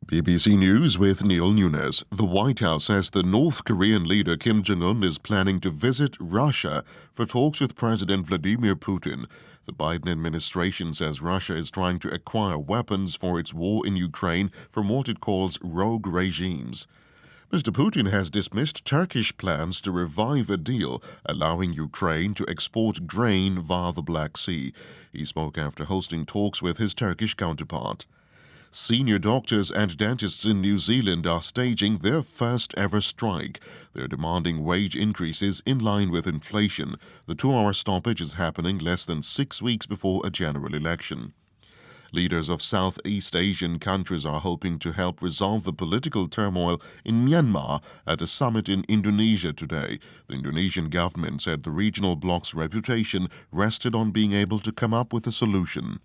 BBC News with Neil Nunes. The White House says the North Korean leader Kim Jong-un is planning to visit Russia for talks with President Vladimir Putin. The Biden administration says Russia is trying to acquire weapons for its war in Ukraine from what it calls rogue regimes. Mr. Putin has dismissed Turkish plans to revive a deal allowing Ukraine to export grain via the Black Sea. He spoke after hosting talks with his Turkish counterpart. Senior doctors and dentists in New Zealand are staging their first ever strike. They're demanding wage increases in line with inflation. The 2-hour stoppage is happening less than 6 weeks before a general election. Leaders of Southeast Asian countries are hoping to help resolve the political turmoil in Myanmar at a summit in Indonesia today. The Indonesian government said the regional bloc's reputation rested on being able to come up with a solution.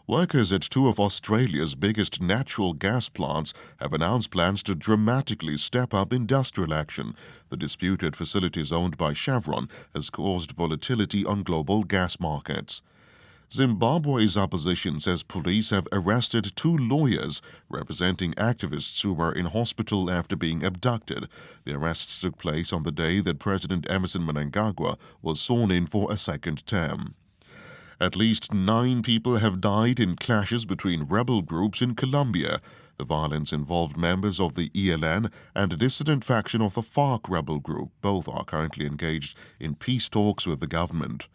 Workers at 2 of Australia's biggest natural gas plants have announced plans to dramatically step up industrial action. The disputed facilities owned by Chevron has caused volatility on global gas markets. Zimbabwe's opposition says police have arrested 2 lawyers representing activists who were in hospital after being abducted. The arrests took place on the day that President Emmerson Mnangagwa was sworn in for a second term. At least 9 people have died in clashes between rebel groups in Colombia. The violence involved members of the ELN and a dissident faction of the FARC rebel group. Both are currently engaged in peace talks with the government.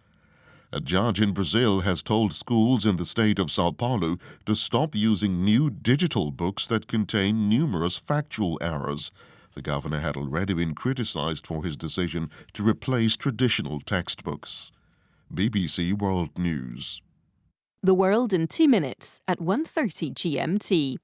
A judge in Brazil has told schools in the state of São Paulo to stop using new digital books that contain numerous factual errors. The governor had already been criticized for his decision to replace traditional textbooks. BBC World News. The world in 2 minutes at 1:30 GMT.